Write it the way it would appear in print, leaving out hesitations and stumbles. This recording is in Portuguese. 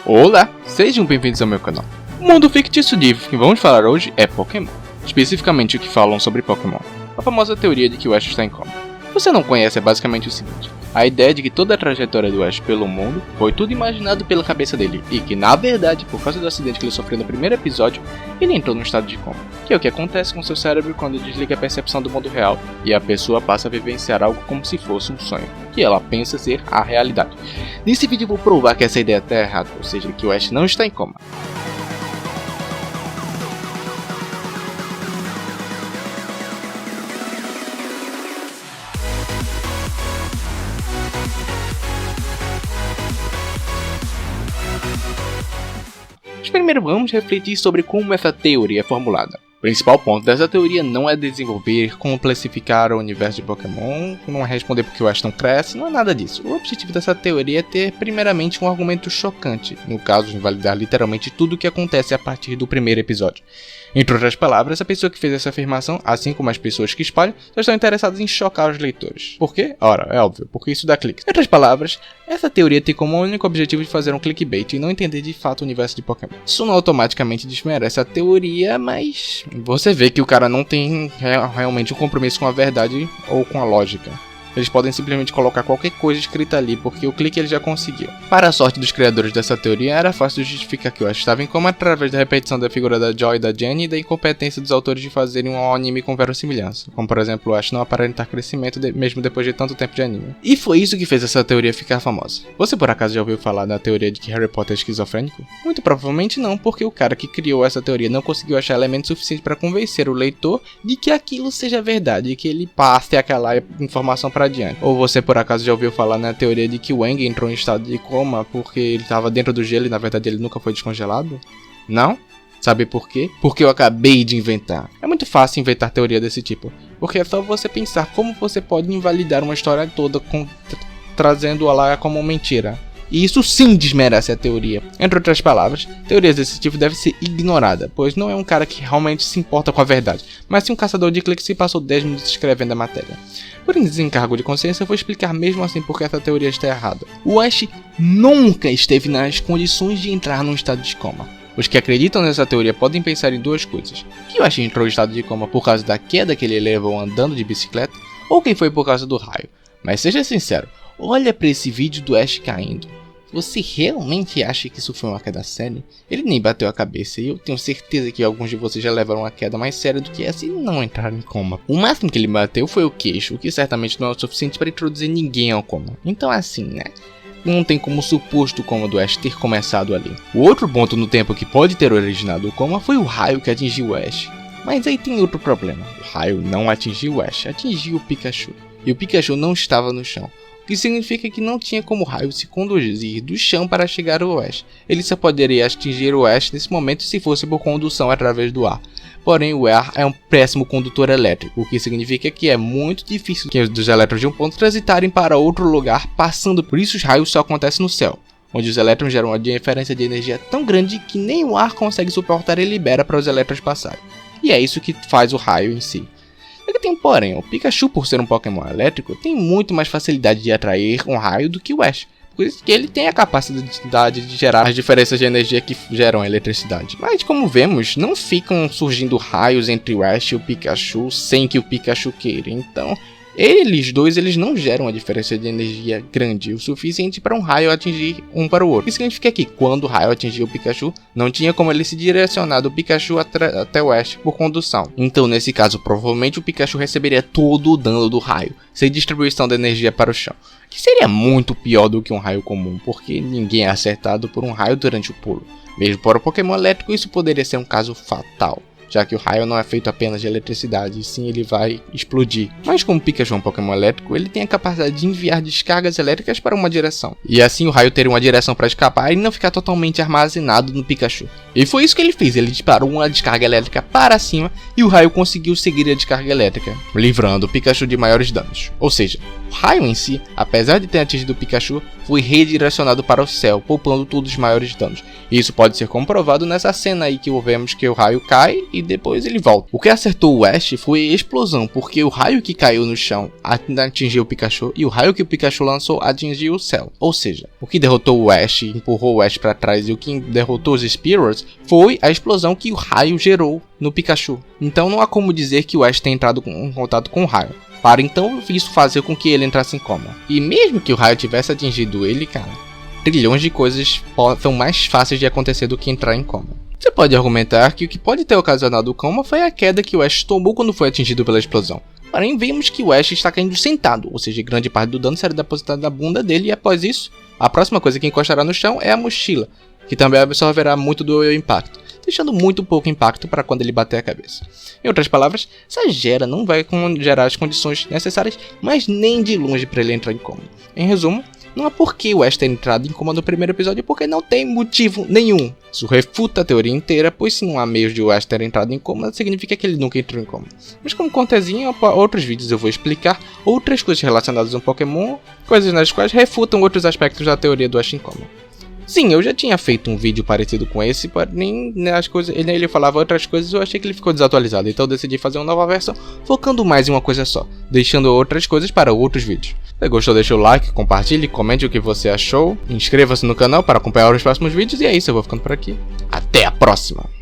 Olá, sejam bem-vindos ao meu canal. O mundo fictício livre que vamos falar hoje é Pokémon. Especificamente o que falam sobre Pokémon. A famosa teoria de que o Ash está em coma. Se você não conhece, é basicamente o seguinte. A ideia de que toda a trajetória do Ash pelo mundo foi tudo imaginado pela cabeça dele. E que, na verdade, por causa do acidente que ele sofreu no primeiro episódio, ele entrou num estado de coma. Que é o que acontece com seu cérebro quando desliga a percepção do mundo real e a pessoa passa a vivenciar algo como se fosse um sonho, que ela pensa ser a realidade. Nesse vídeo eu vou provar que essa ideia está errada, ou seja, que o Ash não está em coma. Primeiro vamos refletir sobre como essa teoria é formulada. O principal ponto dessa teoria não é desenvolver como classificar o universo de Pokémon, não é responder porque o Ash não cresce, não é nada disso. O objetivo dessa teoria é ter primeiramente um argumento chocante, no caso invalidar literalmente tudo o que acontece a partir do primeiro episódio. Entre outras palavras, a pessoa que fez essa afirmação, assim como as pessoas que espalham, só estão interessadas em chocar os leitores. Por quê? Ora, é óbvio, porque isso dá cliques. Em outras palavras, essa teoria tem como único objetivo de fazer um clickbait e não entender de fato o universo de Pokémon. Isso não automaticamente desmerece a teoria, mas você vê que o cara não tem realmente um compromisso com a verdade ou com a lógica. Eles podem simplesmente colocar qualquer coisa escrita ali, porque o clique ele já conseguiu. Para a sorte dos criadores dessa teoria, era fácil de justificar que o Ash estava em coma através da repetição da figura da Joy e da Jenny e da incompetência dos autores de fazerem um anime com verossimilhança, como por exemplo o Ash não aparentar crescimento mesmo depois de tanto tempo de anime. E foi isso que fez essa teoria ficar famosa. Você por acaso já ouviu falar da teoria de que Harry Potter é esquizofrênico? Muito provavelmente não, porque o cara que criou essa teoria não conseguiu achar elementos suficientes para convencer o leitor de que aquilo seja verdade e que ele passe aquela informação para adiante. Ou você por acaso já ouviu falar na teoria de que o Aang entrou em estado de coma porque ele estava dentro do gelo e na verdade ele nunca foi descongelado? Não? Sabe por quê? Porque eu acabei de inventar. É muito fácil inventar teoria desse tipo, porque é só você pensar como você pode invalidar uma história toda trazendo-a lá como mentira. E isso sim desmerece a teoria. Entre outras palavras, teorias desse tipo devem ser ignoradas, pois não é um cara que realmente se importa com a verdade, mas sim um caçador de cliques que passou 10 minutos escrevendo a matéria. Por desencargo de consciência, eu vou explicar mesmo assim porque essa teoria está errada. O Ash nunca esteve nas condições de entrar num estado de coma. Os que acreditam nessa teoria podem pensar em duas coisas: que o Ash entrou em estado de coma por causa da queda que ele levou andando de bicicleta, ou que foi por causa do raio. Mas seja sincero, olha para esse vídeo do Ash caindo. Você realmente acha que isso foi uma queda séria? Ele nem bateu a cabeça e eu tenho certeza que alguns de vocês já levaram uma queda mais séria do que essa e não entraram em coma. O máximo que ele bateu foi o queixo, o que certamente não é o suficiente para introduzir ninguém ao coma. Então assim, né? Não tem como suposto o coma do Ash ter começado ali. O outro ponto no tempo que pode ter originado o coma foi o raio que atingiu o Ash. Mas aí tem outro problema. O raio não atingiu o Ash, atingiu o Pikachu. E o Pikachu não estava no chão. O que significa que não tinha como o raio se conduzir do chão para chegar ao Ash. Ele só poderia atingir o Ash nesse momento se fosse por condução através do ar. Porém, o ar é um péssimo condutor elétrico, o que significa que é muito difícil que os elétrons de um ponto transitarem para outro lugar, passando por isso os raios só acontecem no céu, onde os elétrons geram uma diferença de energia tão grande que nem o ar consegue suportar e libera para os elétrons passarem. E é isso que faz o raio em si. Só que tem um porém, o Pikachu, por ser um Pokémon elétrico, tem muito mais facilidade de atrair um raio do que o Ash. Por isso que ele tem a capacidade de gerar as diferenças de energia que geram a eletricidade. Mas como vemos, não ficam surgindo raios entre o Ash e o Pikachu sem que o Pikachu queira. Então, eles dois não geram uma diferença de energia grande o suficiente para um raio atingir um para o outro. Isso significa que quando o raio atingiu o Pikachu, não tinha como ele se direcionar do Pikachu até o Ash por condução. Então nesse caso, provavelmente o Pikachu receberia todo o dano do raio, sem distribuição de energia para o chão. Que seria muito pior do que um raio comum, porque ninguém é acertado por um raio durante o pulo. Mesmo para o Pokémon elétrico, isso poderia ser um caso fatal, já que o raio não é feito apenas de eletricidade, e sim ele vai explodir. Mas como o Pikachu é um Pokémon elétrico, ele tem a capacidade de enviar descargas elétricas para uma direção. E assim o raio teria uma direção para escapar e não ficar totalmente armazenado no Pikachu. E foi isso que ele fez, ele disparou uma descarga elétrica para cima e o raio conseguiu seguir a descarga elétrica, livrando o Pikachu de maiores danos. Ou seja, o raio em si, apesar de ter atingido o Pikachu, foi redirecionado para o céu, poupando todos os maiores danos. Isso pode ser comprovado nessa cena aí que vemos que o raio cai e depois ele volta. O que acertou o Ash foi a explosão, porque o raio que caiu no chão atingiu o Pikachu e o raio que o Pikachu lançou atingiu o céu. Ou seja, o que derrotou o Ash, empurrou o Ash para trás e o que derrotou os Spearows foi a explosão que o raio gerou no Pikachu. Então não há como dizer que o Ash tenha entrado em contato com o raio, para então isso fazer com que ele entrasse em coma. E mesmo que o raio tivesse atingido ele, cara, trilhões de coisas são mais fáceis de acontecer do que entrar em coma. Você pode argumentar que o que pode ter ocasionado o coma foi a queda que o Ash tomou quando foi atingido pela explosão. Porém, vemos que o Ash está caindo sentado, ou seja, grande parte do dano será depositado na bunda dele e após isso, a próxima coisa que encostará no chão é a mochila, que também absorverá muito do impacto, deixando muito pouco impacto para quando ele bater a cabeça. Em outras palavras, essa gera não vai gerar as condições necessárias, mas nem de longe para ele entrar em coma. Em resumo, não há porquê o Ash ter entrado em coma no primeiro episódio, porque não tem motivo nenhum. Isso refuta a teoria inteira, pois se não há meios de o Ash ter entrado em coma, significa que ele nunca entrou em coma. Mas como contezinho, para outros vídeos eu vou explicar outras coisas relacionadas ao Pokémon, coisas nas quais refutam outros aspectos da teoria do Ash em coma. Sim, eu já tinha feito um vídeo parecido com esse, porém as coisas, ele falava outras coisas e eu achei que ele ficou desatualizado, então eu decidi fazer uma nova versão, focando mais em uma coisa só, deixando outras coisas para outros vídeos. Se gostou, deixa o like, compartilhe, comente o que você achou, inscreva-se no canal para acompanhar os próximos vídeos e é isso, eu vou ficando por aqui. Até a próxima!